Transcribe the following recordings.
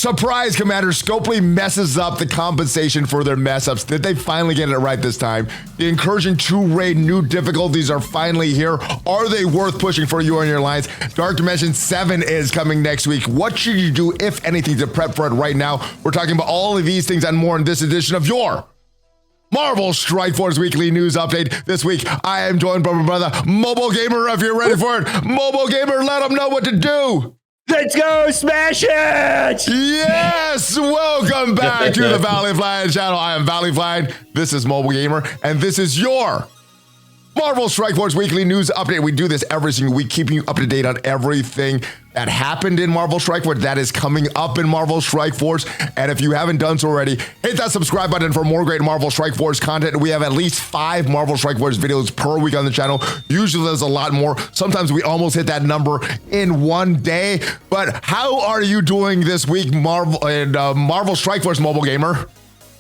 Surprise, Commander. Scopely messes up the compensation for their mess ups. Did they finally get it right this time? The Incursion 2 raid new difficulties are finally here. Are they worth pushing for you and your lines? Dark Dimension 7 is coming next week. What should you do, if anything, to prep for it right now? We're talking about all of these things and more in this edition of your Marvel Strike Force Weekly News Update. This week, I am joined by my brother, MobileGamer, if you're ready for it. MobileGamer, let them know what to do. Let's go smash it! Yes! Welcome back to the ValleyFlyin channel. I am ValleyFlyin. This is MobileGamer, and this is your Marvel Strike Force Weekly News Update. We do this every single week, keeping you up to date on everything that happened in Marvel Strike Force, that is coming up in Marvel Strike Force. And if you haven't done so already, hit that subscribe button for more great Marvel Strike Force content. We have at least 5 Marvel Strike Force videos per week on the channel. Usually there's a lot more. Sometimes we almost hit that number in one day. But how are you doing this week, Marvel Strike Force, MobileGamer?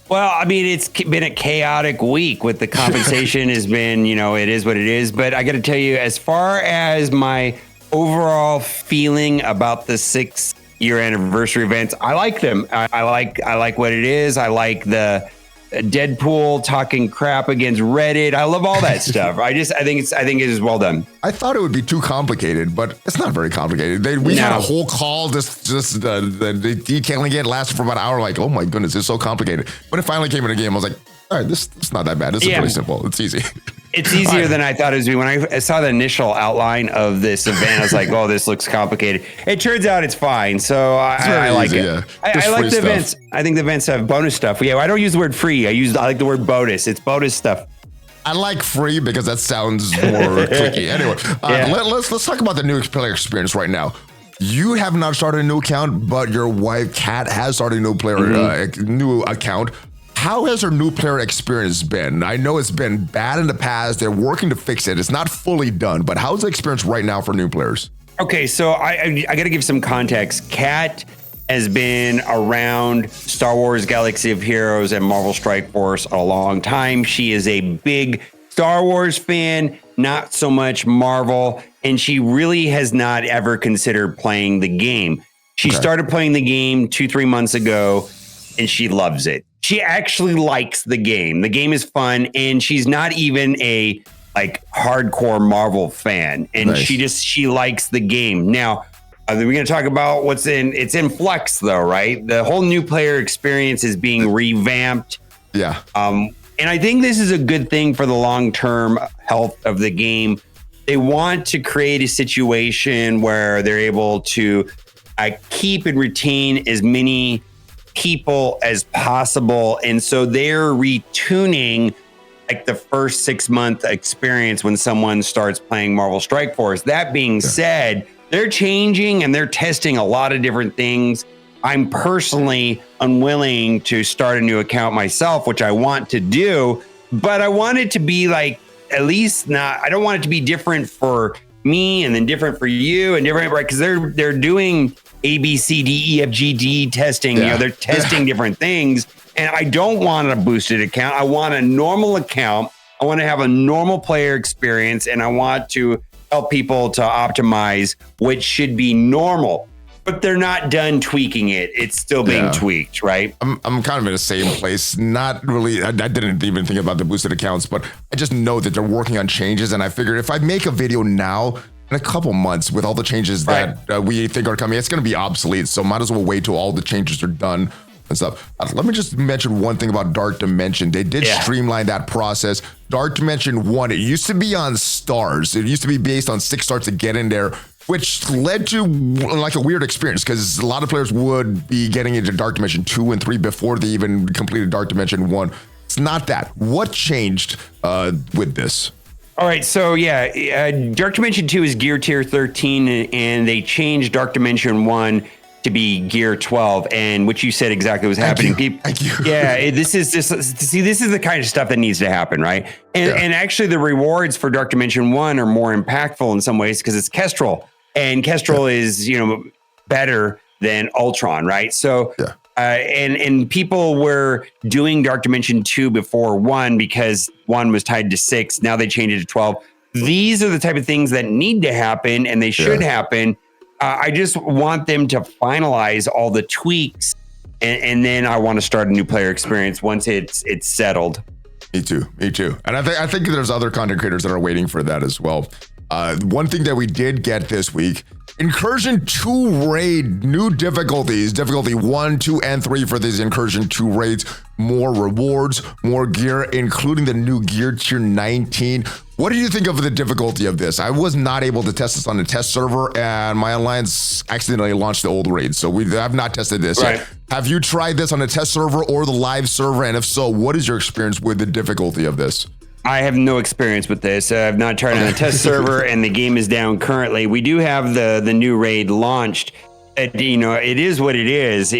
Well, I mean, it's been a chaotic week with the compensation has been, it is what it is. But I got to tell you, as far as my overall feeling about the 6th-year anniversary events, I like them. I like what it is. I like the Deadpool talking crap against Reddit. I love all that stuff. I think it is well done. I thought it would be too complicated, but it's not very complicated. We had a whole call just the detailing it lasted for about an hour. Like, oh my goodness, it's so complicated. When it finally came in the game, I was like, all right, this is not that bad. This is pretty simple. It's easy. It's easier than I thought it was. When I saw the initial outline of this event, I was like, oh, this looks complicated. It turns out it's fine. So I like it. Yeah. I like the events. I think the events have bonus stuff. Yeah, I don't use the word free. I like the word bonus. It's bonus stuff. I like free because that sounds more tricky. Anyway, let's talk about the new player experience right now. You have not started a new account, but your wife, Kat, has started a new player new account. How has her new player experience been? I know it's been bad in the past. They're working to fix it. It's not fully done, but how's the experience right now for new players? Okay, so I got to give some context. Kat has been around Star Wars Galaxy of Heroes and Marvel Strike Force a long time. She is a big Star Wars fan, not so much Marvel, and she really has not ever considered playing the game. She started playing the game 2-3 months ago, and she loves it. She actually likes the game. The game is fun, and she's not even a hardcore Marvel fan, and she likes the game. Now, we're going to talk about it's in flux though, right? The whole new player experience is being revamped. Yeah. And I think this is a good thing for the long-term health of the game. They want to create a situation where they're able to keep and retain as many people as possible, and so they're retuning the first 6-month experience when someone starts playing Marvel Strike Force. That being said, they're changing and they're testing a lot of different things. I'm personally unwilling to start a new account myself, which I want to do, but I want it to be I don't want it to be different for me and then different for you and different, right? Because they're doing A, B, C, D, E, F, G, D testing. They're testing different things. And I don't want a boosted account. I want a normal account. I want to have a normal player experience, and I want to help people to optimize what should be normal. But they're not done tweaking it. It's still being tweaked, right? I'm kind of in the same place. Not really. I didn't even think about the boosted accounts, but I just know that they're working on changes. And I figured if I make a video now, in a couple months with all the changes that we think are coming, it's going to be obsolete. So might as well wait till all the changes are done and stuff. Let me just mention one thing about Dark Dimension. They did streamline that process. Dark Dimension 1, it used to be on stars. It used to be based on 6 stars to get in there, which led to a weird experience because a lot of players would be getting into Dark Dimension 2 and 3 before they even completed Dark Dimension 1. It's not that. What changed with this? All right, so Dark Dimension 2 is gear tier 13, and they changed Dark Dimension 1 to be gear 12, and what you said exactly was happening. Thank you. Yeah, this is the kind of stuff that needs to happen, right? And actually the rewards for Dark Dimension 1 are more impactful in some ways because it's Kestrel, and Kestrel is, better than Ultron, right? So, and people were doing Dark Dimension 2 before 1 because 1 was tied to 6. Now they changed it to 12. These are the type of things that need to happen, and they should happen. I just want them to finalize all the tweaks, and then I want to start a new player experience once it's settled. Me too. And I think there's other content creators that are waiting for that as well. One thing that we did get this week, Incursion 2 raid, new difficulties, difficulty 1, 2, and 3 for these Incursion 2 raids, more rewards, more gear, including the new gear tier 19. What do you think of the difficulty of this? I was not able to test this on the test server, and my alliance accidentally launched the old raid, so we have not tested this yet. Have you tried this on a test server or the live server? And if so, what is your experience with the difficulty of this? I have no experience with this. I've not tried on a test server, and the game is down currently. We do have the new raid launched. It is what it is.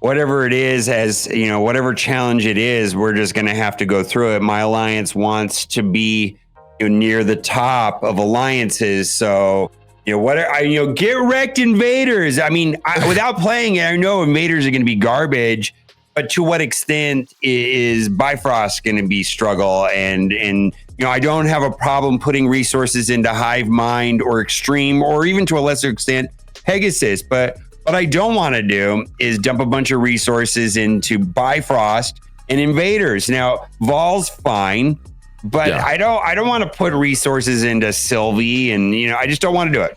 Whatever it is, as whatever challenge it is, we're just going to have to go through it. My alliance wants to be near the top of alliances, so get wrecked invaders. I mean, without playing it, I know invaders are going to be garbage. But to what extent is Bifrost going to be struggle? And I don't have a problem putting resources into Hive Mind or Extreme, or even to a lesser extent Pegasus. But what I don't want to do is dump a bunch of resources into Bifrost and Invaders. Now, Vol's fine, but I don't want to put resources into Sylvie, and I just don't want to do it.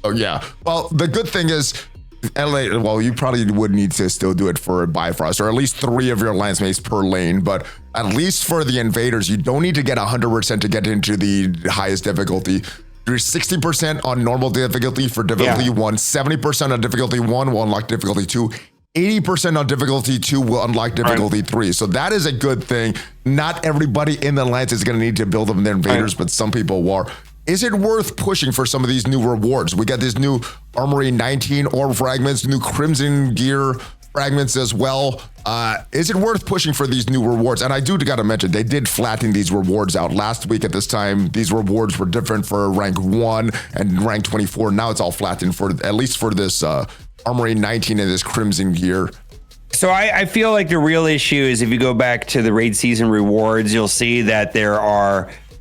Oh yeah. Well, the good thing is, LA, well, you probably would need to still do it for Bifrost, or at least 3 of your alliance mates per lane. But at least for the invaders, you don't need to get 100% to get into the highest difficulty. You're 60% on normal difficulty for difficulty 1, 70% on difficulty 1 will unlock difficulty 2, 80% on difficulty 2 will unlock difficulty 3. So that is a good thing. Not everybody in the alliance is going to need to build them their invaders, but some people are. Is it worth pushing for some of these new rewards? We got this new Armory 19 orb fragments, new Crimson gear fragments as well. Is it worth pushing for these new rewards? And I do got to mention, they did flatten these rewards out. Last week at this time, these rewards were different for rank 1 and rank 24. Now it's all flattened, for at least for this Armory 19 and this Crimson gear. So I feel like the real issue is, if you go back to the raid season rewards, you'll see that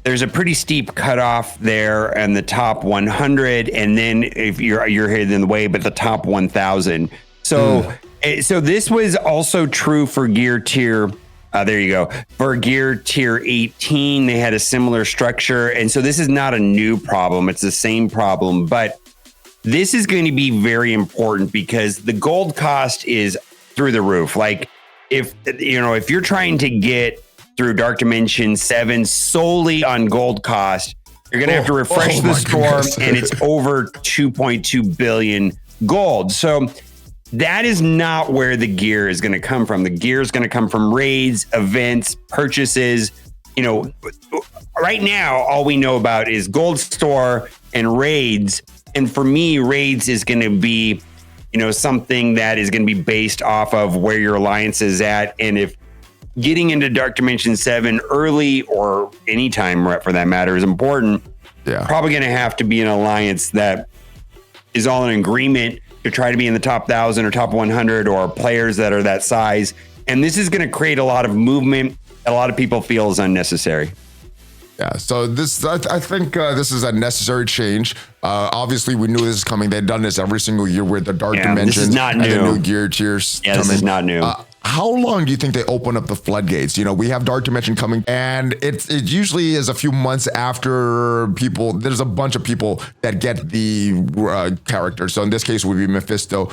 there's a pretty steep cutoff there in the top 100, and then if you're hitting the way, but the top 1,000. So this was also true for gear tier. There you go. For gear tier 18, they had a similar structure, and so this is not a new problem. It's the same problem, but this is going to be very important because the gold cost is through the roof. Like if you're trying to get through Dark Dimension 7 solely on gold cost, you're going to have to refresh the storm, and it's over 2.2 billion gold. So that is not where the gear is going to come from. The gear is going to come from raids, events, purchases. Right now, all we know about is gold store and raids. And for me, raids is going to be, something that is going to be based off of where your alliance is at. And if getting into Dark Dimension 7 early, or anytime for that matter, is important, probably going to have to be an alliance that is all in agreement to try to be in the top 1,000 or top 100, or players that are that size. And this is going to create a lot of movement that a lot of people feel is unnecessary. Yeah, so I think this is a necessary change. Obviously, we knew this was coming. They've done this every single year with the Dark Dimensions. This is not new. And the new gear tiers. Yeah, this is not new. How long do you think they open up the floodgates? We have Dark Dimension coming, and it usually is a few months after people. There's a bunch of people that get the character. So in this case, it would be Mephisto.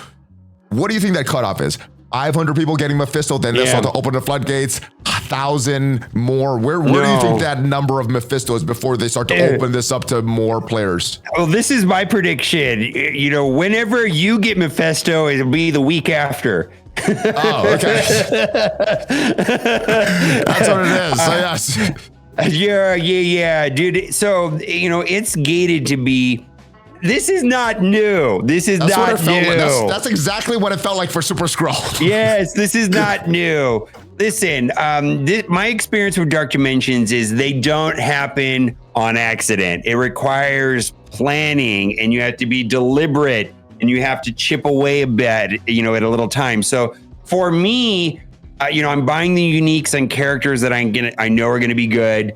What do you think that cutoff is? 500 people getting Mephisto, then they start to open the floodgates. 1,000 more. Where do you think that number of Mephisto is before they start to open this up to more players? Well, this is my prediction. Whenever you get Mephisto, it'll be the week after. Oh, okay. That's what it is. So yes. Yeah, dude. So, it's gated to be. This is not new. This is not new. That's exactly what it felt like for Super Scroll. Yes, this is not new. Listen, my experience with Dark Dimensions is they don't happen on accident. It requires planning, and you have to be deliberate, and you have to chip away a bit, at a little time. So for me, I'm buying the uniques and characters that I know are going to be good.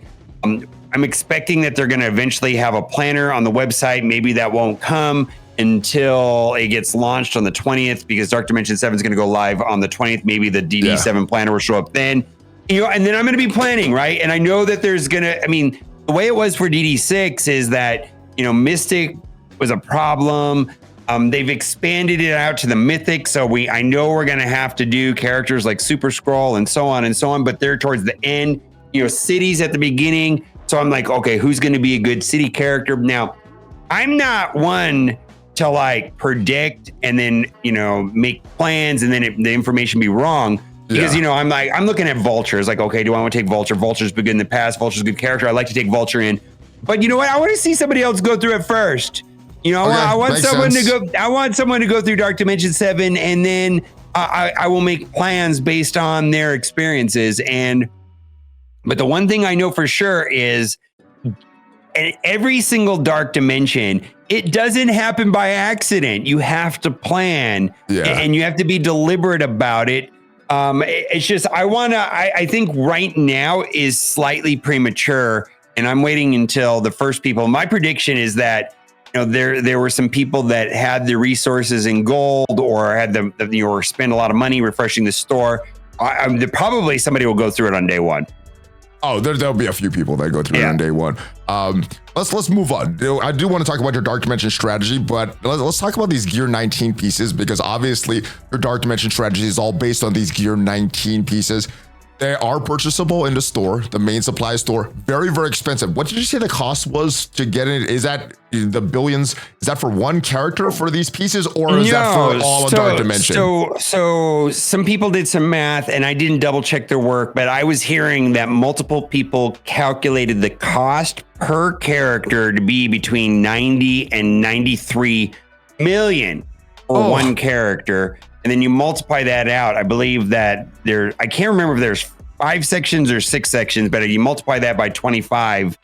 I'm expecting that they're going to eventually have a planner on the website. Maybe that won't come until it gets launched on the 20th, because Dark Dimension 7 is going to go live on the 20th. Maybe the DD7 planner will show up then, and then I'm going to be planning, right? And I know that there's going to, the way it was for DD6 is that, Mystic was a problem. They've expanded it out to the Mythic. So I know we're going to have to do characters like Super Skrull and so on, but they're towards the end, cities at the beginning. So I'm like, okay, who's going to be a good city character? Now, I'm not one to like predict and then, make plans and then the information be wrong. Because, I'm looking at Vulture. It's like, okay, do I want to take Vulture? Vulture's been good in the past. Vulture's a good character. I like to take Vulture in. But you know what? I want to see somebody else go through it first. I want someone to go. I want someone to go through Dark Dimension 7, and then I will make plans based on their experiences. But the one thing I know for sure is, at every single Dark Dimension, it doesn't happen by accident. You have to plan, and you have to be deliberate about it. It's just I think right now is slightly premature, and I'm waiting until the first people. My prediction is that there were some people that had the resources in gold, or had or spend a lot of money refreshing the store. Probably somebody will go through it on day one. Oh, there'll be a few people that go through it on day one. Let's move on. I do want to talk about your Dark Dimension strategy, but let's talk about these Gear 19 pieces, because obviously your Dark Dimension strategy is all based on these Gear 19 pieces. They are purchasable in the store, the main supply store. Very, very expensive. What did you say the cost was to get it? Is that the billions? Is that for one character for these pieces, or is that for all of Dark Dimension? So some people did some math, and I didn't double check their work, but I was hearing that multiple people calculated the cost per character to be between 90 and 93 million for one character. And then you multiply that out. I believe that I can't remember if there's 5 sections or 6 sections, but you multiply that by 25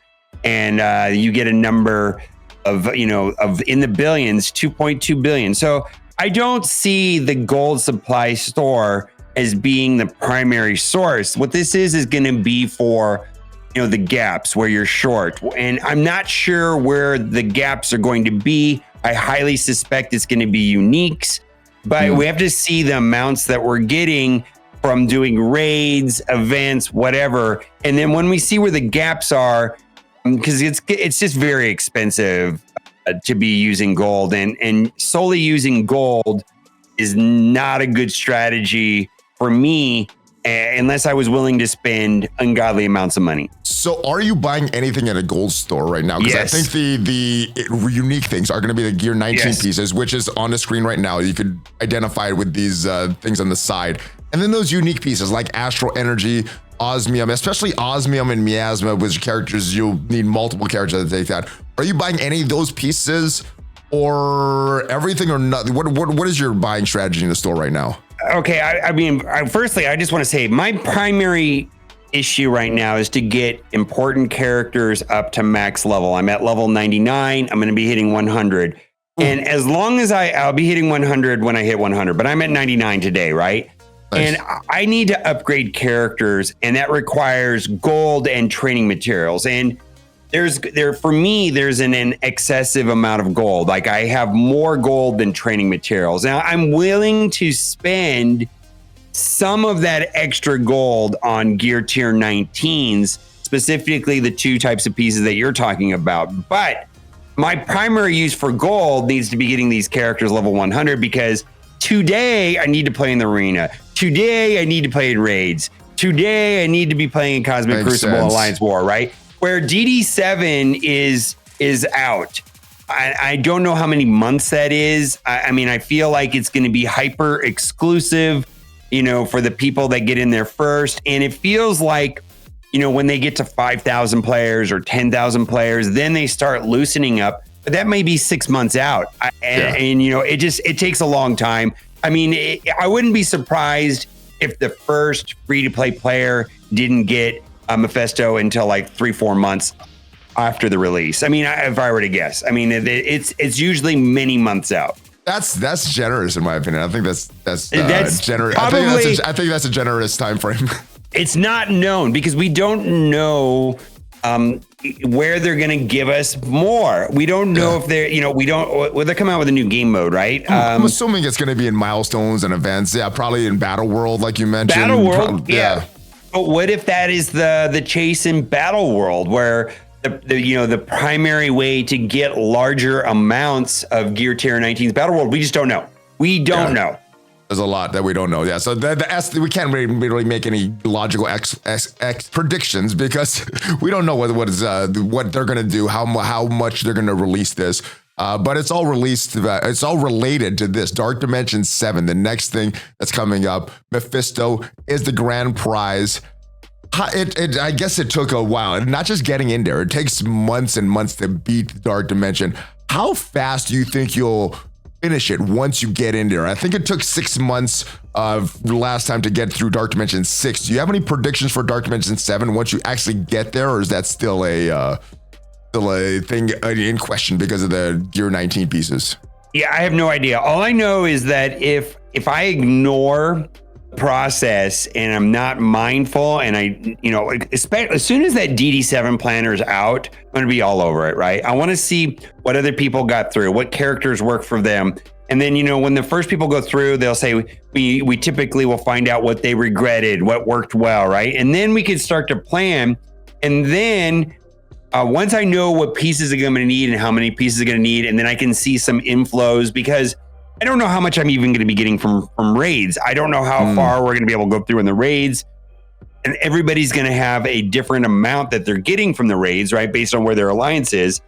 and you get a number of in the billions, 2.2 billion. So I don't see the gold supply store as being the primary source. What this is going to be for, the gaps where you're short. And I'm not sure where the gaps are going to be. I highly suspect it's going to be uniques. But we have to see the amounts that we're getting from doing raids, events, whatever. And then when we see where the gaps are, because it's just very expensive to be using gold, and solely using gold is not a good strategy for me unless I was willing to spend ungodly amounts of money. So are you buying anything at a gold store right now? Because I think the unique things are going to be the Gear 19 pieces, which is on the screen right now. You could identify it with these things on the side. And then those unique pieces like Astral Energy, Osmium, especially Osmium and Miasma, which characters you'll need multiple characters to take that. Are you buying any of those pieces, or everything, or nothing? What is your buying strategy in the store right now? Okay, firstly, I just want to say my primary issue right now is to get important characters up to max level. I'm at level 99. I'm going to be hitting 100. And as long as I'll be hitting 100 when I hit 100, but I'm at 99 today, right? Nice. And I need to upgrade characters, and that requires gold and training materials. And for me, there's an excessive amount of gold. Like, I have more gold than training materials. Now, I'm willing to spend some of that extra gold on gear tier 19s, specifically the 2 types of pieces that you're talking about. But my primary use for gold needs to be getting these characters level 100, because today I need to play in the arena. Today I need to play in raids. Today I need to be playing in Cosmic Crucible and Alliance War, right? Where DD7 is out. I don't know how many months that is. I feel like it's going to be hyper exclusive, for the people that get in there first. And it feels like, when they get to 5,000 players or 10,000 players, then they start loosening up. But that may be 6 months out. It takes a long time. I wouldn't be surprised if the first free-to-play player didn't get Mephisto until like 3-4 months after the release. If I were to guess, it's usually many months out. That's generous in my opinion. I think that's generous. Probably, I think that's a generous time frame. It's not known because we don't know where they're going to give us more. We don't know if they're, they're coming out with a new game mode, right? I'm assuming it's going to be in milestones and events. Yeah, probably in Battle World, like you mentioned. Battle World, yeah. But what if that is the chase in Battle World, where the primary way to get larger amounts of Gear Tier 19's Battle World? We just don't know. We don't know. There's a lot that we don't know. Yeah, so we can't really make any logical predictions because we don't know what they're gonna do, how much they're gonna release this. But it's all released. It's all related to this Dark Dimension 7. The next thing that's coming up, Mephisto is the grand prize. I guess it took a while, and not just getting in there. It takes months and months to beat Dark Dimension. How fast do you think you'll finish it once you get in there? I think it took 6 months last time to get through Dark Dimension 6. Do you have any predictions for Dark Dimension 7 once you actually get there, or is that still a thing in question because of the Gear 19 pieces? Yeah, I have no idea. All I know is that if I ignore process and I'm not mindful, and especially as soon as that DD7 planner is out, I'm going to be all over it, right? I want to see what other people got through, what characters work for them. And then, when the first people go through, they'll say, we typically will find out what they regretted, what worked well, right? And then we can start to plan. And then once I know what pieces I'm going to need and how many pieces I'm going to need, and then I can see some inflows, because I don't know how much I'm even going to be getting from raids. I don't know how far we're going to be able to go through in the raids. And everybody's going to have a different amount that they're getting from the raids, right? Based on where their alliance is.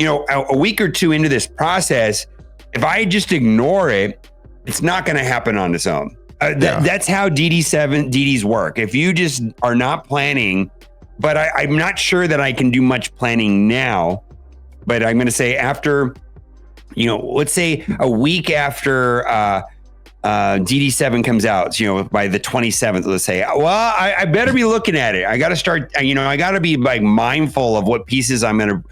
A week or two into this process, if I just ignore it, it's not going to happen on its own. That's how DDs work. If you just are not planning, but I'm not sure that I can do much planning now, but I'm going to say after, let's say a week after DD7 comes out, by the 27th, let's say, well, I better be looking at it. I got to start, I got to be mindful of what pieces I'm going to,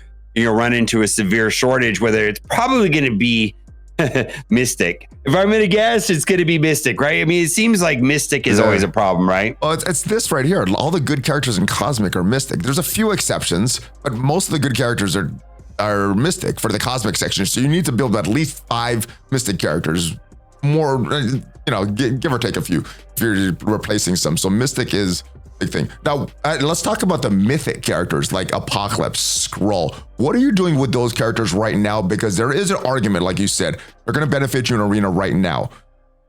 run into a severe shortage, whether it's probably going to be Mystic. If I'm going to guess, it's going to be Mystic, right? I mean, it seems like Mystic is always a problem, right? Well, it's this right here. All the good characters in Cosmic are Mystic. There's a few exceptions, but most of the good characters are Mystic for the Cosmic section. So you need to build at least 5 Mystic characters, more, give or take a few if you're replacing some. So Mystic is a big thing. Now, let's talk about the mythic characters like Apocalypse, Skrull. What are you doing with those characters right now? Because there is an argument, like you said, they're going to benefit you in Arena right now.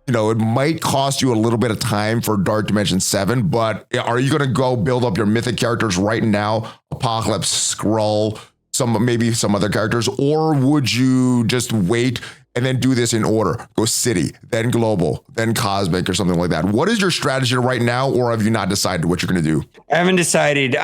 It might cost you a little bit of time for Dark Dimension 7, but are you going to go build up your mythic characters right now? Apocalypse, Skrull, maybe some other characters, or would you just wait and then do this in order? Go City, then Global, then Cosmic, or something like that. What is your strategy right now, or have you not decided what you're going to do? I haven't decided.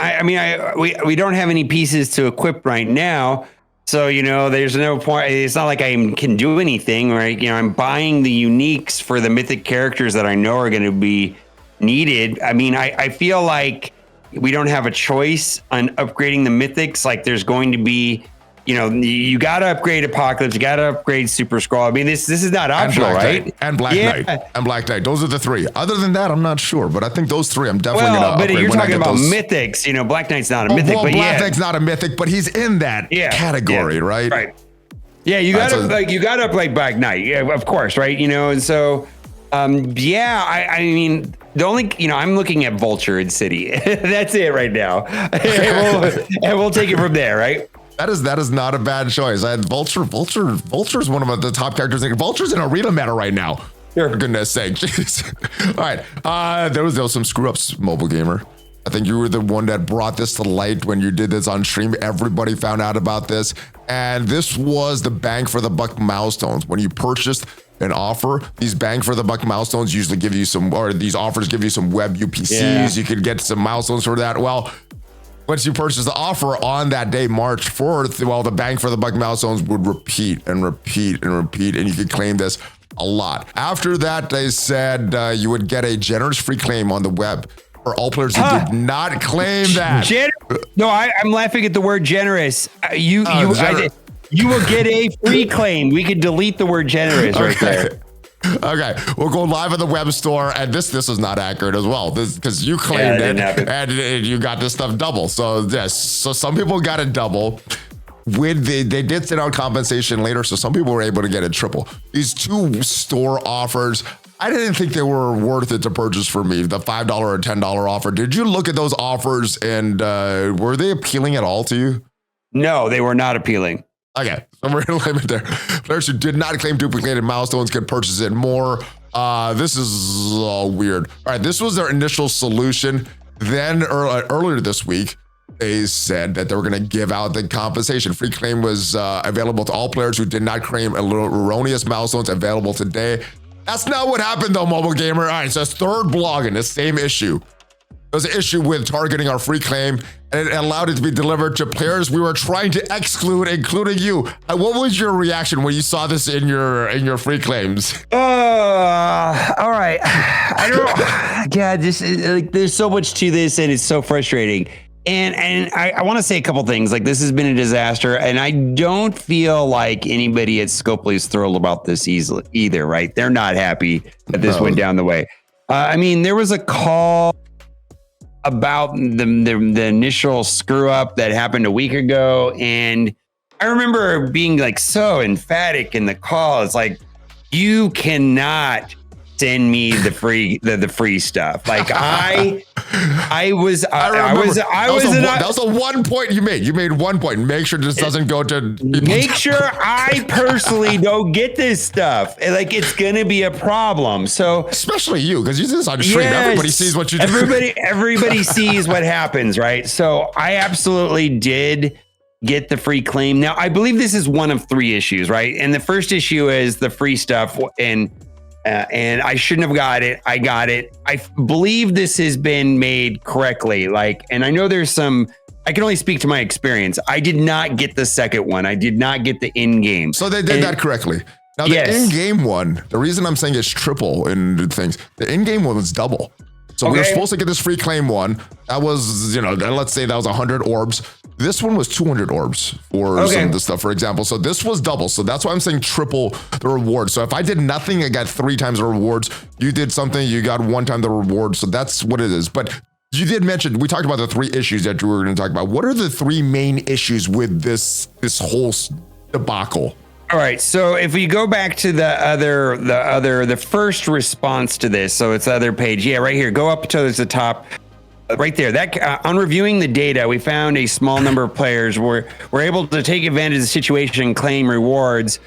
We don't have any pieces to equip right now, so there's no point. It's not like I can do anything, right? I'm buying the uniques for the mythic characters that I know are going to be needed. I feel like we don't have a choice on upgrading the mythics. Like there's going to be, you got to upgrade Apocalypse, you got to upgrade Super Skrull. this is not optional, right? And Black Knight. And Black Knight. Those are the 3. Other than that, I'm not sure, but I think those 3 I'm definitely going to upgrade. But you're talking about mythics. Black Knight's not a mythic, but Black Knight's not a mythic, but he's in that category, right? Right. Yeah, you got to upgrade Black Knight. Yeah, of course, right? And so the only, I'm looking at Vulture and City. That's it right now. and we'll take it from there, right? That is not a bad choice. I had Vulture is one of the top characters. Vulture's in arena meta right now. For goodness sake. Jeez. All right. There was some screw ups, MobileGamer. I think you were the one that brought this to light when you did this on stream. Everybody found out about this. And this was the bang for the buck milestones. When you purchased an offer, these bang for the buck milestones usually give you these offers give you some web UPCs. Yeah. You could get some milestones for that. Well, once you purchase the offer on that day, March 4th, the bang for the buck milestones would repeat and repeat and repeat, and you could claim this a lot. After that, they said you would get a generous free claim on the web for all players who did not claim that. I'm laughing at the word generous. You will get a free claim. We could delete the word generous right there. Okay, we'll go live on the web store, and this is not accurate as well. This because you claimed it, and you got this stuff double. So yes, so some people got it double. They did send out compensation later, so some people were able to get it triple. These two store offers, I didn't think they were worth it to purchase for me. The $5 or $10 offer. Did you look at those offers, and were they appealing at all to you? No, they were not appealing. Okay, so we're going to limit there. Players who did not claim duplicated milestones could purchase it more. This is weird. All right, this was their initial solution. Then earlier this week, they said that they were going to give out the compensation. Free claim was available to all players who did not claim erroneous milestones available today. That's not what happened though, MobileGamer. All right, so it's third blog in the same issue. There was an issue with targeting our free claim, and it allowed it to be delivered to players we were trying to exclude, including you. What was your reaction when you saw this in your free claims? All right. I don't. God, this is like there's so much to this, and it's so frustrating. And I want to say a couple things. Like, this has been a disaster, and I don't feel like anybody at Scopely is thrilled about this either, right? They're not happy that this went down the way. I mean, there was a call about the initial screw up that happened a week ago, and I remember being like so emphatic in the call. It's like, you cannot send me the free stuff. Like that was a 1 point you made. You made 1 point. Make sure this doesn't go to make sure I personally don't get this stuff. Like, it's gonna be a problem. So especially you, because you do this on stream. Yes, everybody sees what you do. Everybody sees what happens, right? So I absolutely did get the free claim. Now, I believe this is one of three issues, right? And the first issue is the free stuff, and I shouldn't have got it. I got it. I believe this has been made correctly. Like, and I know there's some, I can only speak to my experience. I did not get the second one. I did not get the in-game. So they did that correctly. Now the in-game one, the reason I'm saying it's triple in things, the in-game one was double. So we were supposed to get this free claim one. That was, let's say that was 100 orbs. This one was 200 orbs for some of the stuff, for example. So this was double. So that's why I'm saying triple the reward. So if I did nothing, I got 3 times the rewards. You did something, you got 1 time the reward. So that's what it is. But you did mention, we talked about the 3 issues that we were going to talk about. What are the 3 main issues with this whole debacle? All right. So if we go back to the first response to this, so it's the other page. Yeah, right here. Go up to the top. Right there. That on reviewing the data, we found a small number of players were able to take advantage of the situation and claim rewards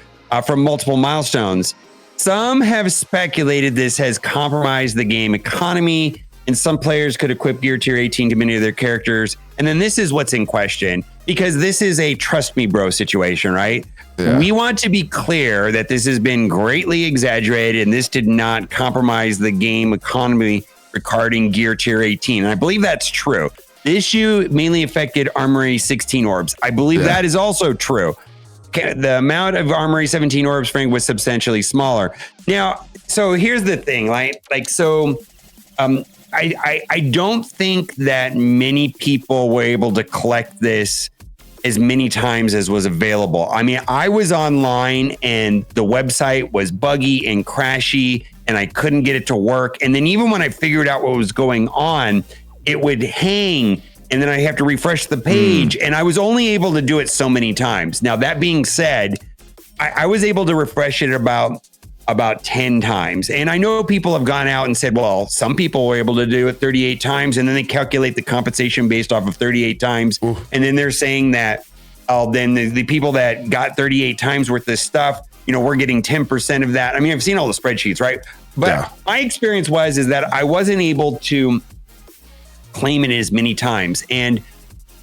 from multiple milestones. Some have speculated this has compromised the game economy, and some players could equip gear tier 18 to many of their characters. And then this is what's in question, because this is a trust me bro situation, right? Yeah. We want to be clear that this has been greatly exaggerated, and this did not compromise the game economy regarding gear tier 18. And I believe that's true. The issue mainly affected Armory 16 orbs. I believe that is also true. The amount of Armory 17 orbs, Frank, was substantially smaller. Now, so here's the thing, right? I don't think that many people were able to collect this as many times as was available. I mean, I was online and the website was buggy and crashy, and I couldn't get it to work. And then even when I figured out what was going on, it would hang, and then I have to refresh the page. And I was only able to do it so many times. Now, that being said, I was able to refresh it about 10 times. And I know people have gone out and said, well, some people were able to do it 38 times, and then they calculate the compensation based off of 38 times. Oof. And then they're saying that, then the people that got 38 times worth of stuff, we're getting 10% of that. I mean, I've seen all the spreadsheets, right? But my experience is that I wasn't able to claim it as many times. And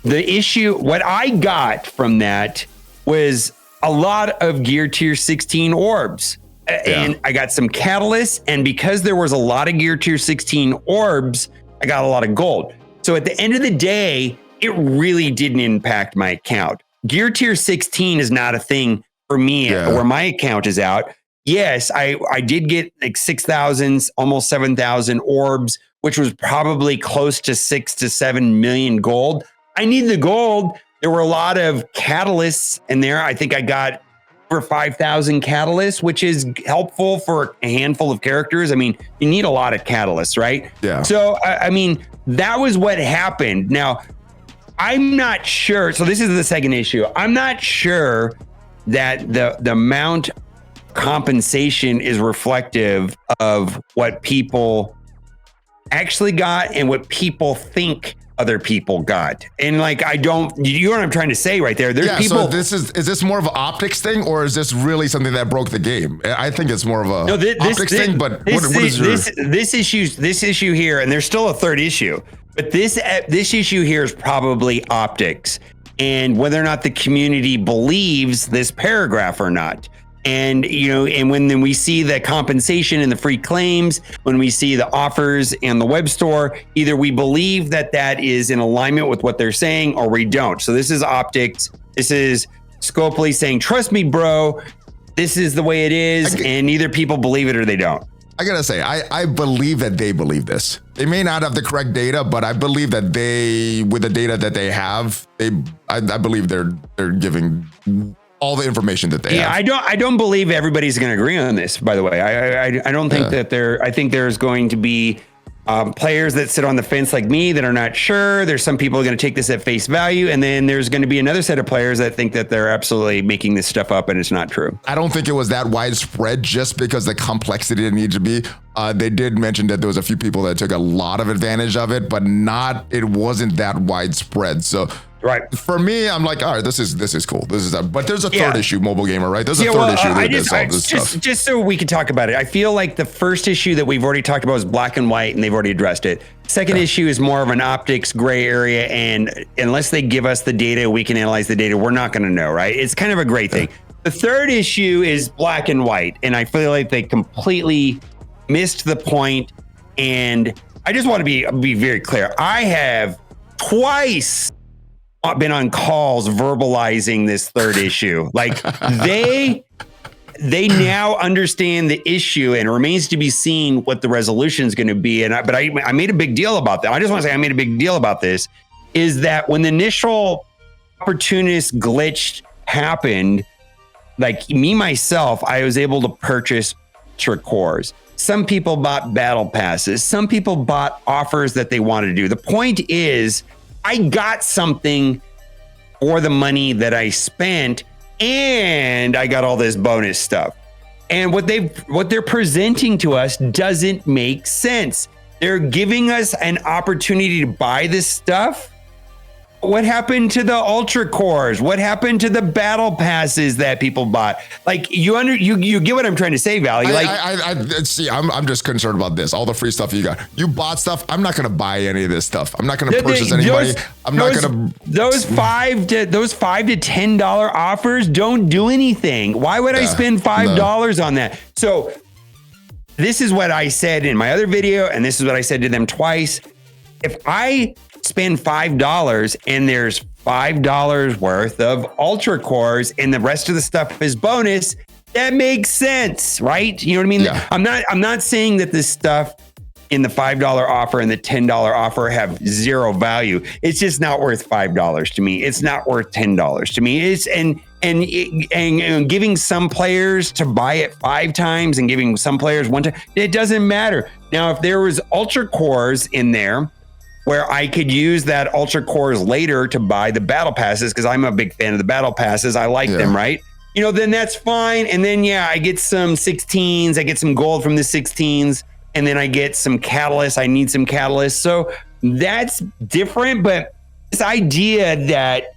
the issue, what I got from that was a lot of gear tier 16 orbs. And I got some catalysts, and because there was a lot of gear tier 16 orbs, I got a lot of gold. So at the end of the day, it really didn't impact my account. Gear tier 16 is not a thing for me where my account is out. Yes, I did get like 6,000, almost 7,000 orbs, which was probably close to 6 to 7 million gold. I need the gold. There were a lot of catalysts in there. I think I got for 5,000 catalysts, which is helpful for a handful of characters. I mean, you need a lot of catalysts, right? Yeah. So, I mean, that was what happened. Now, I'm not sure. So this is the second issue. I'm not sure that the amount compensation is reflective of what people actually got and what people think other people got. And like, you know what I'm trying to say right there. There's people. So is this more of an optics thing, or is this really something that broke the game? I think it's more of a optics thing, but what is this issue here, and there's still a third issue, but this issue here is probably optics and whether or not the community believes this paragraph or not. And, you know, and when we see the compensation and the free claims, when we see the offers and the web store, either we believe that that is in alignment with what they're saying or we don't. So this is optics. This is Scopely saying, trust me, bro, this is the way it is. And either people believe it or they don't. I gotta say, I believe that they believe this. They may not have the correct data, but I believe that with the data that they have, I believe they're giving all the information that they have. I don't believe everybody's going to agree on this, by the way. I don't think that I think there's going to be players that sit on the fence like me that are not sure. There's some people who are going to take this at face value. And then there's going to be another set of players that think that they're absolutely making this stuff up and it's not true. I don't think it was that widespread just because the complexity didn't need to be. They did mention that there was a few people that took a lot of advantage of it, but it wasn't that widespread. So right. For me, I'm like, all right, this is cool. But there's a third issue, MobileGamer, right? There's a third issue that does all this stuff. Just so we can talk about it. I feel like the first issue that we've already talked about is black and white, and they've already addressed it. Second issue is more of an optics gray area, and unless they give us the data, we can analyze the data. We're not going to know, right? It's kind of a gray thing. The third issue is black and white, and I feel like they completely missed the point. And I just want to be very clear. I have twice been on calls verbalizing this third issue. Like they now understand the issue, and it remains to be seen what the resolution is going to be. But I made a big deal about that. I just want to say I made a big deal about this, is that when the initial opportunist glitch happened, like me, myself, I was able to purchase Ultra Cores. Some people bought battle passes. Some people bought offers that they wanted to do. The point is, I got something for the money that I spent, and I got all this bonus stuff. And what they're presenting to us doesn't make sense. They're giving us an opportunity to buy this stuff. What happened to the Ultra Cores? What happened to the battle passes that people bought? Like you get what I'm trying to say, Valley. Like I see. I'm just concerned about this. All the free stuff you got. You bought stuff. I'm not going to buy any of this stuff. I'm not going to purchase anybody. I'm not going to. Those $5 to $10 offers don't do anything. Why would I spend $5 on that? So this is what I said in my other video, and this is what I said to them twice. If I spend $5 and there's $5 worth of Ultra Cores and the rest of the stuff is bonus, that makes sense, right? You know what I mean? Yeah. I'm not saying that this stuff in the $5 offer and the $10 offer have zero value. It's just not worth $5 to me. It's not worth $10 to me. It's and giving some players to buy it 5 times and giving some players 1 time, it doesn't matter. Now, if there was Ultra Cores in there where I could use that Ultra Cores later to buy the battle passes, because I'm a big fan of the battle passes. I like them, right? You know, then that's fine. And then, I get some 16s. I get some gold from the 16s. And then I get some catalysts. I need some catalysts. So that's different. But this idea that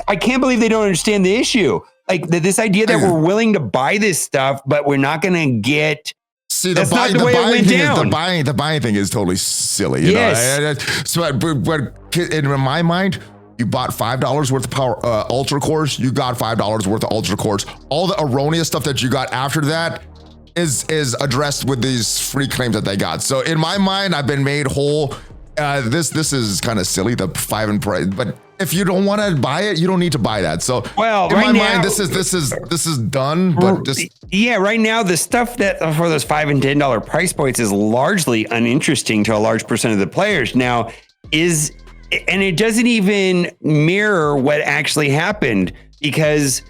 I can't believe they don't understand the issue. Like this idea that we're willing to buy this stuff, but we're not going to get. See, the buying thing is totally silly. You know? So, but in my mind, you bought $5 worth of Ultra Cores. You got $5 worth of Ultra Cores. All the erroneous stuff that you got after that is addressed with these free claims that they got. So in my mind, I've been made whole. This is kind of silly, the 5 and price, but if you don't want to buy it, you don't need to buy that. So in my mind, this is done. But right now the stuff that for those $5 and $10 price points is largely uninteresting to a large percent of the players. Now and it doesn't even mirror what actually happened, because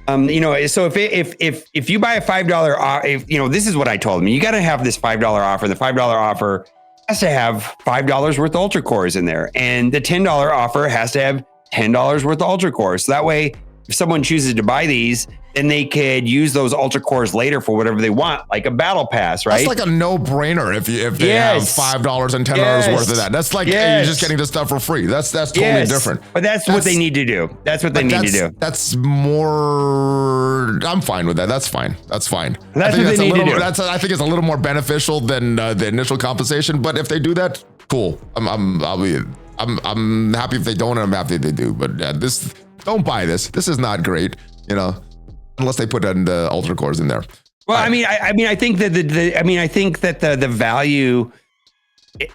So if you buy a $5, this is what I told him. You got to have this $5 offer. The $5 offer has to have $5 worth of Ultra Cores in there, and the $10 offer has to have $10 worth of Ultra Cores. So that way, if someone chooses to buy these, then they could use those Ultra Cores later for whatever they want, like a battle pass, right? That's like a no-brainer if they have $5 and $10 worth of that. That's like you're just getting the stuff for free. That's totally different. But that's what they need to do. That's what they need to do. That's more. I'm fine with that. That's fine. That's fine. That's what they need to do. I think it's a little more beneficial than the initial compensation. But if they do that, cool. I'm happy if they don't, and I'm happy if they do. But don't buy this. This is not great. Unless they put in the Ultra Cores in there. Well, I think that the value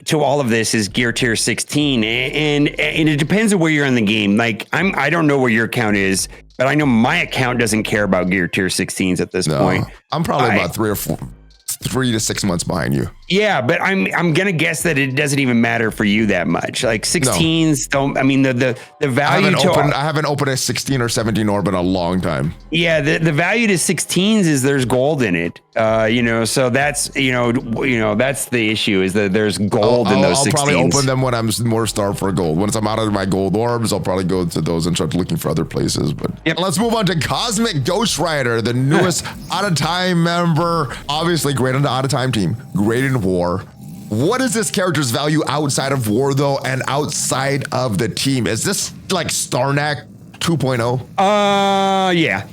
to all of this is gear tier 16, and it depends on where you're in the game. Like I don't know where your account is, but I know my account doesn't care about gear tier 16s at this point. I'm probably about 3 to 6 months behind you. Yeah, but I'm gonna guess that it doesn't even matter for you that much. Like 16s don't. I mean, the value I haven't opened a 16 or 17 orb in a long time. Yeah, the value to 16s is there's gold in it. So that's that's the issue, is that there's gold in those 16s. I'll probably open them when I'm more starved for gold. Once I'm out of my gold orbs, I'll probably go to those and start looking for other places. But let's move on to Cosmic Ghost Rider, the newest Out of Time member. Obviously, great on the Out of Time team, great in War. What is this character's value outside of War, though, and outside of the team? Is this like Starnak 2.0? Yeah.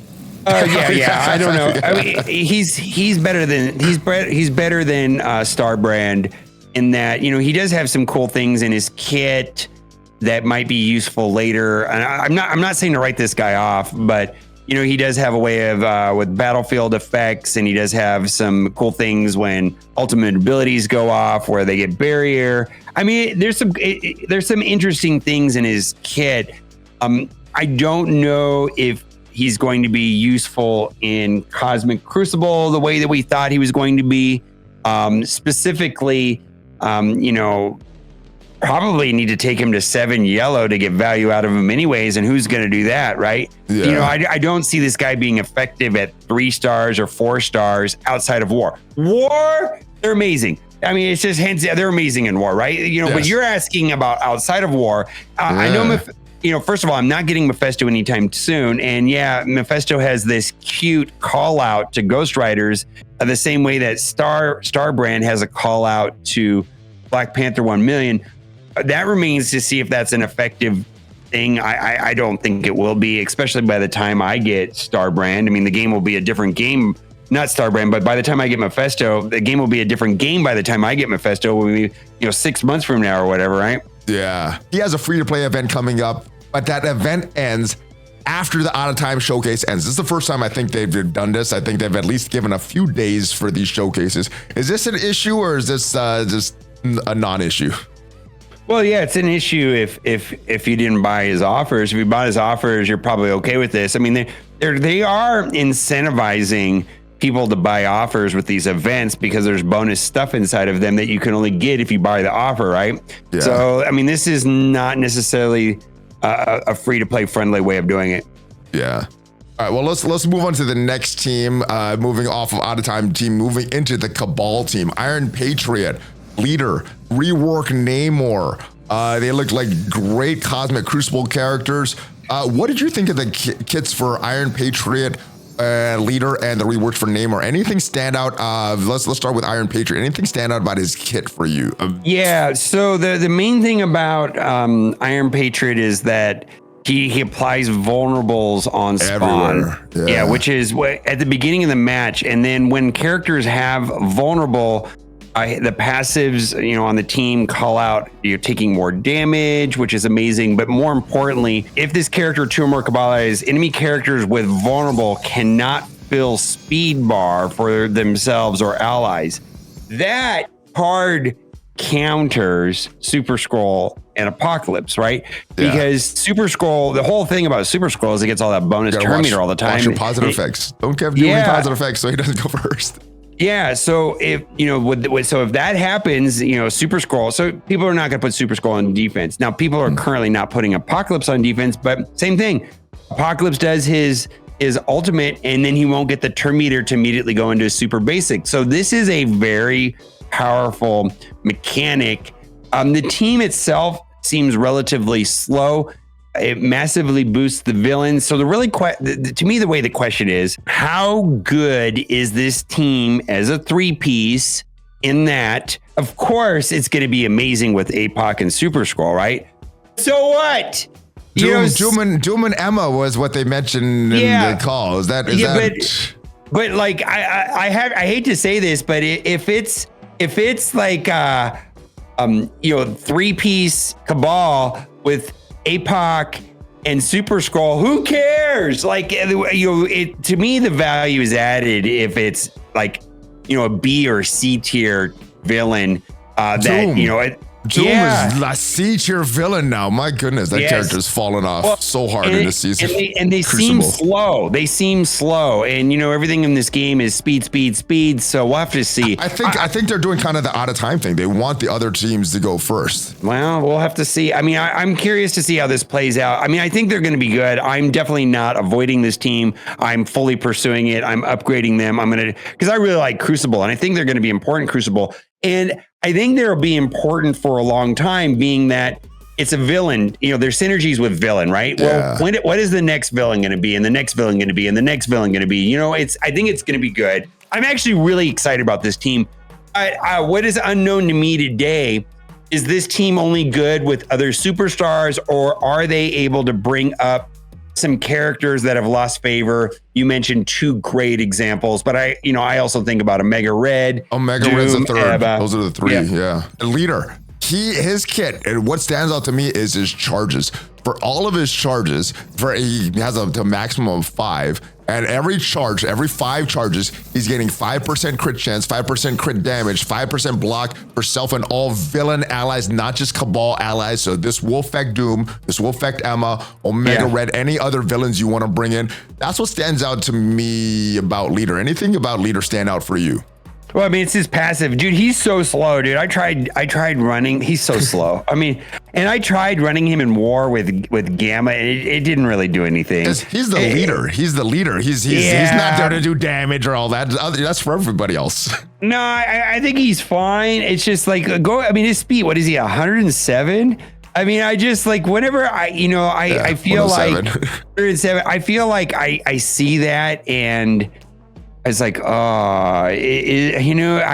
I don't know. I mean, he's better than Starbrand in that, he does have some cool things in his kit that might be useful later. And I'm not saying to write this guy off, but he does have a way of with battlefield effects, and he does have some cool things when ultimate abilities go off where they get barrier. I mean, there's some interesting things in his kit. I don't know if he's going to be useful in Cosmic Crucible the way that we thought he was going to be. Specifically, probably need to take him to 7 yellow to get value out of him anyways, and who's going to do that, right? Yeah. I don't see this guy being effective at 3 stars or 4 stars outside of War. War, they're amazing. I mean, it's just they're amazing in War, right? Yes. But you're asking about outside of War. I know, first of all, I'm not getting Mephisto anytime soon, and Mephisto has this cute call out to Ghost Riders, the same way that Starbrand has a call out to Black Panther 1 million. That remains to see if that's an effective thing. I don't think it will be, especially by the time I get Starbrand. I mean, the game will be a different game, not Starbrand, but by the time I get Mephisto, the game will be a different game by the time I get Mephisto. Will be 6 months from now or whatever, right? Yeah. He has a free-to-play event coming up, but that event ends after the Out of Time showcase ends. This is the first time I think they've done this. I think they've at least given a few days for these showcases. Is this an issue, or is this just a non-issue? Well, yeah, it's an issue if you didn't buy his offers. If you bought his offers, you're probably okay with this. I mean, they are incentivizing people to buy offers with these events because there's bonus stuff inside of them that you can only get if you buy the offer, right? Yeah. So, I mean, this is not necessarily a free-to-play friendly way of doing it. Yeah. All right, well, let's move on to the next team, moving off of Out of Time team, moving into the Cabal team. Iron Patriot, Leader, Rework Namor. They look like great Cosmic Crucible characters. What did you think of the kits for Iron Patriot, Leader, and the reworks for Namor? Anything stand out? Let's start with Iron Patriot. Anything stand out about his kit for you? So the main thing about Iron Patriot is that he applies vulnerables on spawn. Yeah, which is at the beginning of the match, and then when characters have vulnerable, the passives, on the team call out, you're taking more damage, which is amazing. But more importantly, if this character 2 or more Cabal enemy characters with vulnerable cannot fill speed bar for themselves or allies. That card counters Super Scroll and Apocalypse, right? Yeah. Because Super Scroll, the whole thing about Super Scroll is it gets all that bonus turn meter all the time. Watch your positive effects. Don't give him positive effects so he doesn't go first. Yeah, so if if that happens, Super Scroll. So people are not going to put Super Scroll on defense. Now people are currently not putting Apocalypse on defense, but same thing. Apocalypse does his his ultimate, and then he won't get the turn meter to immediately go into super basic. So this is a very powerful mechanic. The team itself seems relatively slow. It massively boosts the villains. So to me, the way the question is, how good is this team as a 3-piece in that? Of course, it's going to be amazing with APOC and Super Scroll, right? So what? Doom and Emma was what they mentioned in the call. Is that? But like I hate to say this, but if it's like 3-piece Cabal with APOC and Super Scroll, who cares? Like, to me, the value is added if it's like, a B or C tier villain Doom is a C-tier villain now. My goodness, that character's fallen off so hard in this season. And they seem slow. And everything in this game is speed. So we'll have to see. I think they're doing kind of the out of time thing. They want the other teams to go first. Well, we'll have to see. I mean, I'm curious to see how this plays out. I mean, I think they're going to be good. I'm definitely not avoiding this team. I'm fully pursuing it. I'm upgrading them. Because I really like Crucible, and I think they're going to be important, Crucible. And I think they'll be important for a long time, being that it's a villain. There's synergies with villain, right? Yeah. Well, what is the next villain going to be, and the next villain going to be, and the next villain going to be? I think it's going to be good. I'm actually really excited about this team. What is unknown to me today is this team only good with other superstars, or are they able to bring up some characters that have lost favor? You mentioned 2 great examples, but I also think about Omega Red. Omega Red's the third. Those are the 3. Yeah. Leader. His kit, and what stands out to me is his charges. For all of his charges, he has a maximum of 5, and every 5 charges, he's getting 5% crit chance, 5% crit damage, 5% block for self and all villain allies, not just Cabal allies. So this will affect Doom, this will affect Emma, Omega Red, any other villains you want to bring in. That's what stands out to me about Leader. Anything about Leader stand out for you? Well, I mean, it's his passive, dude. He's so slow, dude. I tried running. He's so slow. I mean, and I tried running him in war with Gamma, and it didn't really do anything. He's the leader. He's the leader. He's not there to do damage or all that. That's for everybody else. No, I think he's fine. It's just like his speed. What is he? 107. I mean, I just like whenever I feel like 107. I feel like I see that and. It's like,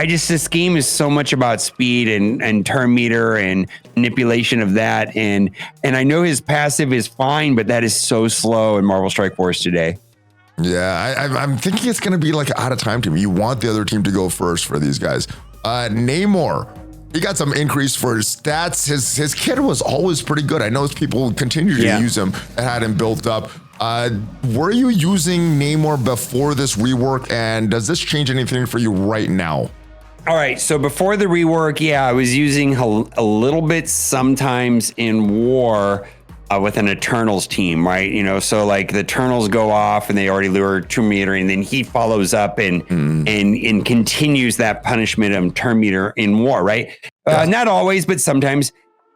this game is so much about speed and turn meter and manipulation of that. And I know his passive is fine, but that is so slow in Marvel Strike Force today. Yeah, I'm thinking it's going to be like out of time team. You want the other team to go first for these guys. Namor. He got some increase for his stats. His kit was always pretty good. I know people continue to use him and had him built up. Were you using Namor before this rework, and does this change anything for you right now? All right, so before the rework, I was using a little bit sometimes in war with an Eternals team, right? So like the Eternals go off and they already lure turn meter, and then he follows up and continues that punishment of turn meter in war, right? Not always, but sometimes.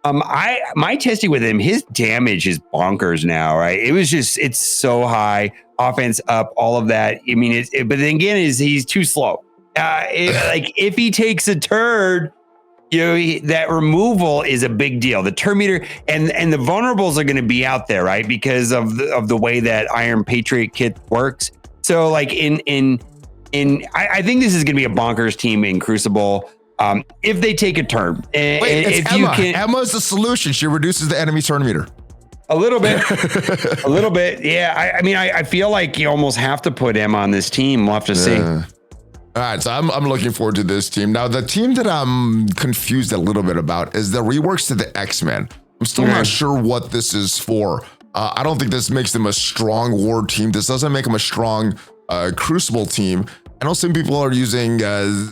My testing with him, his damage is bonkers now, right? It's so high, offense up, all of that. I mean, but then again, he's too slow. If he takes a turn, that removal is a big deal. The turn meter and the vulnerables are going to be out there, right? Because of the way that Iron Patriot kit works. So like I think this is going to be a bonkers team in Crucible. If they take a turn, it's Emma. Emma's the solution. She reduces the enemy turn meter. A little bit. Yeah. I feel like you almost have to put Emma on this team. We'll have to see. All right. So I'm looking forward to this team. Now, the team that I'm confused a little bit about is the reworks to the X-Men. I'm still not sure what this is for. I don't think this makes them a strong war team. This doesn't make them a strong Crucible team. I know some people are using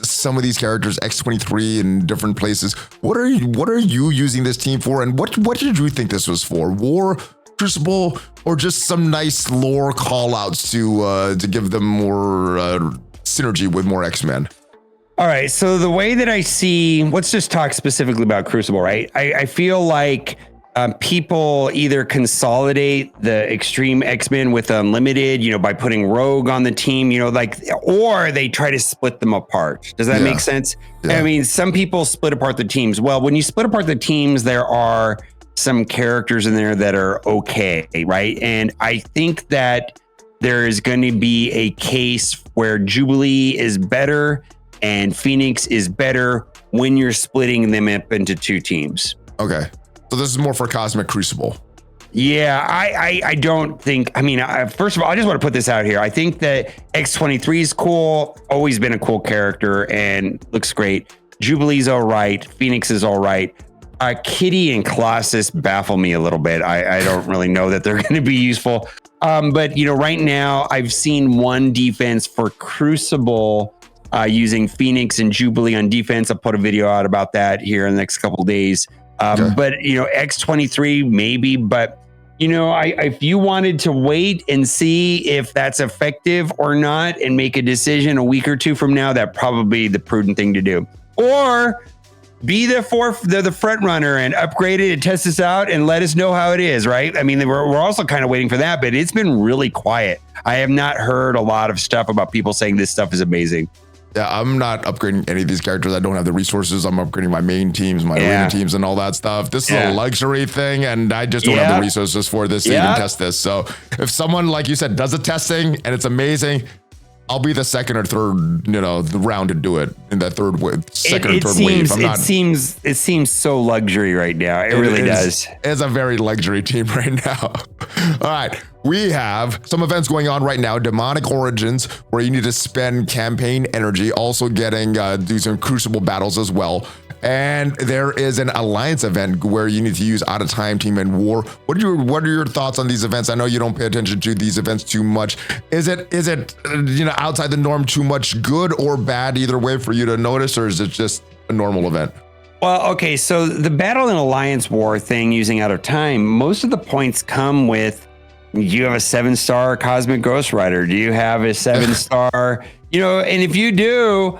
some of these characters, X-23 in different places. What are you using this team for? And what did you think this was for? War, Crucible, or just some nice lore call outs to give them more synergy with more X-Men? All right. So the way that I see, let's just talk specifically about Crucible, right? I feel like people either consolidate the extreme X-Men with unlimited, by putting Rogue on the team, or they try to split them apart. Does that make sense? Yeah. I mean, some people split apart the teams. Well, when you split apart the teams, there are some characters in there that are okay, right? And I think that there is going to be a case where Jubilee is better and Phoenix is better when you're splitting them up into two teams. Okay. So this is more for Cosmic Crucible. Yeah, I don't think, first of all, I just want to put this out here. I think that X-23 is cool, always been a cool character and looks great. Jubilee's all right. Phoenix is all right. Kitty and Colossus baffle me a little bit. I don't really know that they're going to be useful. But, right now I've seen one defense for Crucible using Phoenix and Jubilee on defense. I'll put a video out about that here in the next couple of days. But, X-23 maybe, but, if you wanted to wait and see if that's effective or not and make a decision a week or two from now, that'd probably be the prudent thing to do. Or be the front runner and upgrade it and test this out and let us know how it is, right? I mean, we're also kind of waiting for that, but it's been really quiet. I have not heard a lot of stuff about people saying this stuff is amazing. Yeah, I'm not upgrading any of these characters. I don't have the resources. I'm upgrading my main teams, my arena teams, and all that stuff. This is a luxury thing, and I just don't have the resources for this to even test this. So if someone, like you said, does the testing and it's amazing, I'll be the second or third, the round to do it in that second or third wave. It seems so luxury right now. It really does. It's a very luxury team right now. All right. We have some events going on right now. Demonic Origins, where you need to spend campaign energy, also getting do some Crucible battles as well. And there is an Alliance event where you need to use Out of Time Team and War. What are your thoughts on these events? I know you don't pay attention to these events too much. Is it outside the norm too much, good or bad either way for you to notice, or is it just a normal event? Well, okay, so the Battle and Alliance War thing using Out of Time, most of the points come with, do you have a 7-star Cosmic Ghost Rider? Do you have a 7-star? And if you do,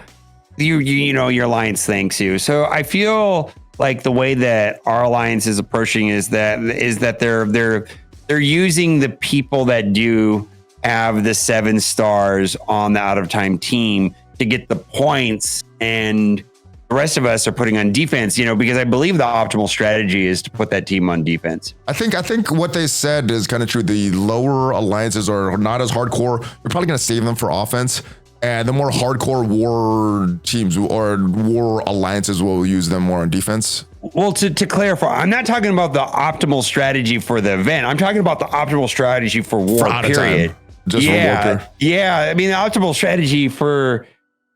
your alliance thanks you. So I feel like the way that our alliance is approaching is that they're using the people that do have the 7 stars on the Out of Time team to get the points, and the rest of us are putting on defense, because I believe the optimal strategy is to put that team on defense. I think what they said is kind of true. The lower alliances are not as hardcore. You're probably going to save them for offense. And the more hardcore war teams or war alliances will use them more on defense. Well, to clarify, I'm not talking about the optimal strategy for the event. I'm talking about the optimal strategy for war, period. Just for war. Yeah. I mean, the optimal strategy for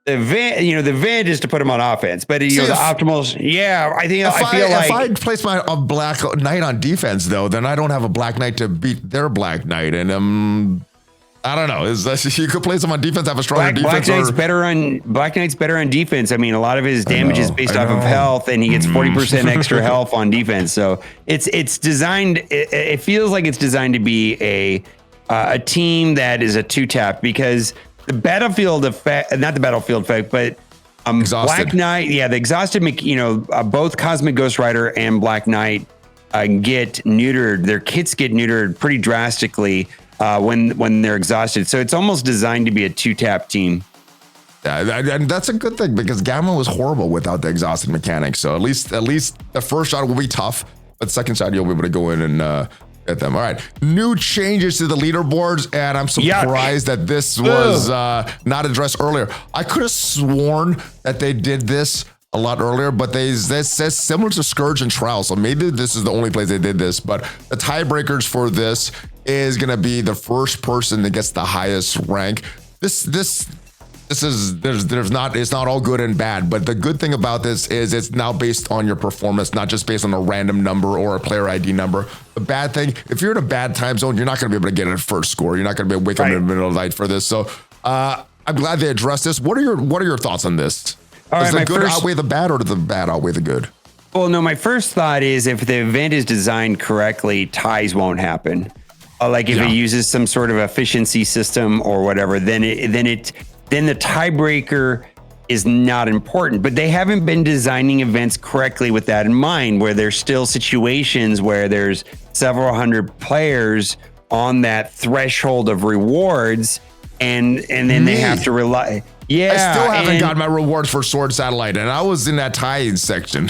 the event, the event is to put them on offense. But, the optimal, I feel like... If I place a Black Knight on defense, though, then I don't have a Black Knight to beat their Black Knight. And I don't know. You could place him on defense, have a stronger defense. Black Knight's better on defense. I mean, a lot of his damage is based off of health, and he gets 40% extra health on defense. So it's designed. It feels like it's designed to be a team that is a 2-tap, because the battlefield effect, not the battlefield effect, but Black Knight. Yeah, the exhausted. Both Cosmic Ghost Rider and Black Knight get neutered. Their kits get neutered pretty drastically when they're exhausted. So it's almost designed to be a 2-tap team. Yeah, and that's a good thing, because Gamma was horrible without the exhausted mechanics. So at least the first shot will be tough, but second shot you'll be able to go in and get them. All right, new changes to the leaderboards, and I'm surprised that this was not addressed earlier. I could have sworn that they did this a lot earlier, but this says similar to Scourge and Trowel, so maybe this is the only place they did this. But the tiebreakers for this is going to be the first person that gets the highest rank. It's not all good and bad, but the good thing about this is it's now based on your performance, not just based on a random number or a player ID number. The bad thing, if you're in a bad time zone, you're not going to be able to get a first score. You're not going to be able to wake up in the middle of the night for this. So I'm glad they addressed this. What are your thoughts on this? Does the good outweigh the bad, or does the bad outweigh the good? Well, no, my first thought is, if the event is designed correctly, ties won't happen. Like if it uses some sort of efficiency system or whatever, then the tiebreaker is not important, but they haven't been designing events correctly with that in mind, where there's still situations where there's several hundred players on that threshold of rewards, and then they have to rely. Yeah, I still haven't got my rewards for Sword Satellite, and I was in that tie section.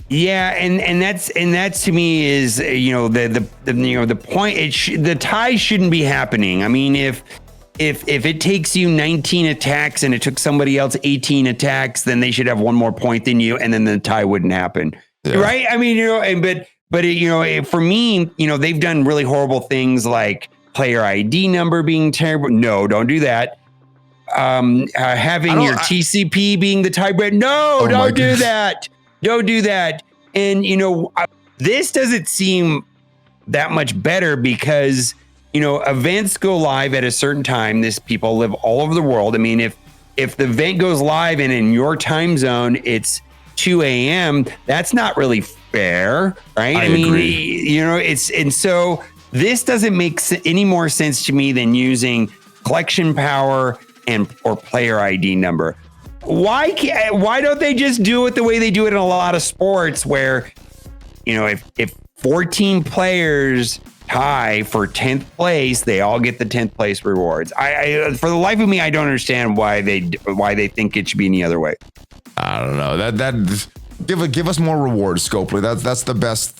Yeah, and that's to me is the point. The tie shouldn't be happening. I mean, if it takes you 19 attacks and it took somebody else 18 attacks, then they should have one more point than you, and then the tie wouldn't happen, right? I mean, for me, they've done really horrible things like player ID number being terrible. No, don't do that. Having your TCP being the tiebreaker. No, don't do that. Don't do that. And this doesn't seem that much better because events go live at a certain time. People live all over the world. I mean, if the event goes live and in your time zone it's 2 a.m., that's not really fair, right? I mean, agree. So this doesn't make any more sense to me than using collection power or player ID number. Why don't they just do it the way they do it in a lot of sports, where if 14 players tie for 10th place, they all get the 10th place rewards. I for the life of me, I don't understand why they think it should be any other way. I don't know. That give us more rewards, Scopely. That's the best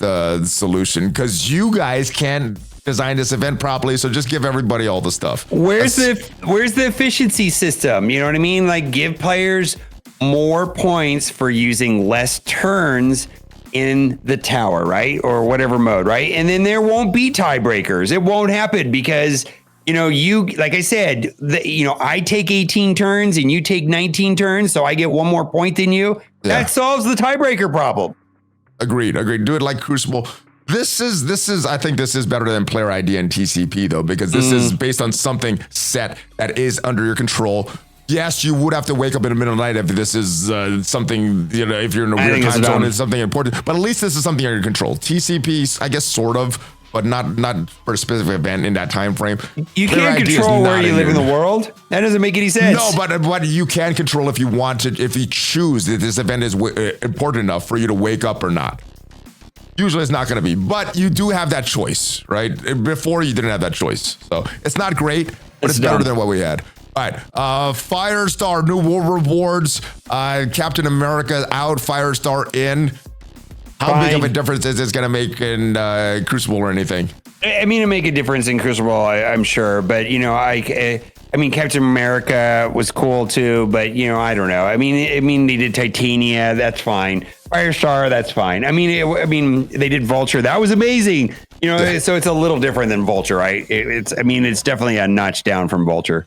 solution, because you guys can't design this event properly. So just give everybody all the stuff. Where's the efficiency system? You know what I mean? Like, give players more points for using less turns in the tower, right? Or whatever mode, right? And then there won't be tiebreakers. It won't happen because like I said, I take 18 turns and you take 19 turns, so I get one more point than you. Yeah. That solves the tiebreaker problem. Agreed. Do it like Crucible. I think this is better than player ID and TCP, though, because this is based on something set that is under your control. Yes, you would have to wake up in the middle of the night if this is something, if you're in a weird time zone, it's something important, but at least this is something under your control. TCP, I guess, sort of, but not for a specific event in that time frame. You can't control where you live in the world. That doesn't make any sense. No, but you can control if you want to, if you choose that this event is important enough for you to wake up or not. Usually it's not going to be, but you do have that choice, right? Before you didn't have that choice. So it's not great, but it's better than what we had. All right. Firestar, new rewards. Captain America out, Firestar in. How big of a difference is this going to make in Crucible or anything? I mean, it make a difference in Crucible, I'm sure. But, I mean, Captain America was cool too, but I don't know. I mean, they did Titania, that's fine. Firestar, that's fine. I mean, they did Vulture, that was amazing. So it's a little different than Vulture, right? It's definitely a notch down from Vulture.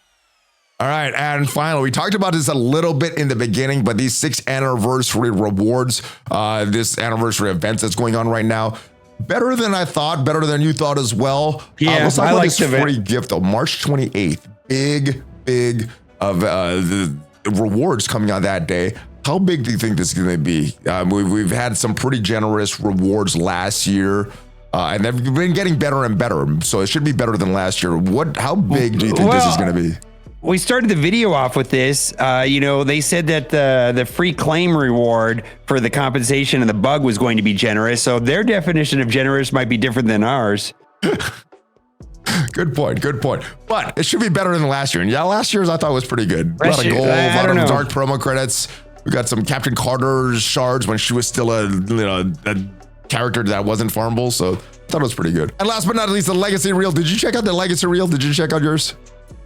All right, and finally, we talked about this a little bit in the beginning, but these 6th anniversary rewards, this anniversary event that's going on right now, better than I thought, better than you thought as well. Yeah, I like this free gift though. March 28th, big of the rewards coming on that day. How big do you think this is going to be? We've had some pretty generous rewards last year, and they've been getting better and better. So it should be better than last year. How big do you think this is going to be? We started the video off with this. They said that the free claim reward for the compensation and the bug was going to be generous. So their definition of generous might be different than ours. Good point. But it should be better than last year. And yeah, last year's I thought was pretty good. A lot of gold, a lot of dark promo credits. We got some Captain Carter's shards when she was still a character that wasn't farmable. So I thought it was pretty good. And last but not least, the Legacy Reel. Did you check out the Legacy Reel? Did you check out yours?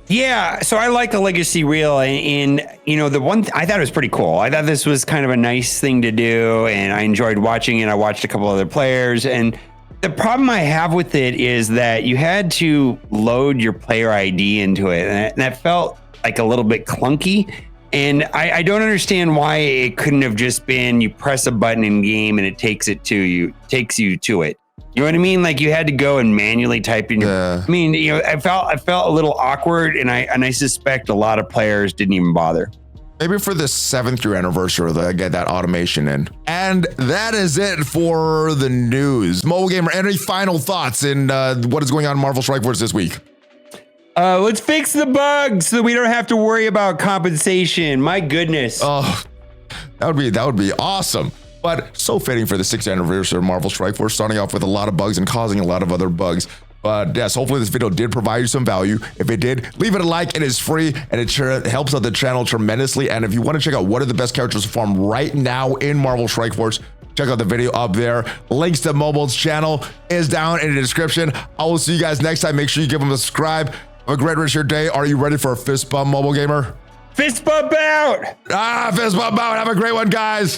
Yeah, so I like the Legacy Reel, and the one I thought it was pretty cool. I thought this was kind of a nice thing to do, and I enjoyed watching it. I watched a couple other players, and the problem I have with it is that you had to load your player ID into it, and that felt like a little bit clunky. And I don't understand why it couldn't have just been you press a button in game and it takes you to it. You know what I mean? Like you had to go and manually type in. I mean, I felt a little awkward, and I suspect a lot of players didn't even bother. Maybe for the 7th year anniversary, they'll get that automation in. And that is it for the news. MobileGamer, any final thoughts in what is going on in Marvel Strike Force this week? Let's fix the bugs so we don't have to worry about compensation. My goodness. Oh, that would be awesome. But so fitting for the 6th anniversary of Marvel Strike Force, starting off with a lot of bugs and causing a lot of other bugs. But yes, hopefully this video did provide you some value. If it did, leave it a like. It is free and it helps out the channel tremendously. And if you want to check out what are the best characters to farm right now in Marvel Strike Force, check out the video up there. Links to Mobile's channel is down in the description. I will see you guys next time. Make sure you give them a subscribe. Have a great rest of your day. Are you ready for a fist bump, Mobile Gamer? Fist bump out! Fist bump out. Have a great one, guys.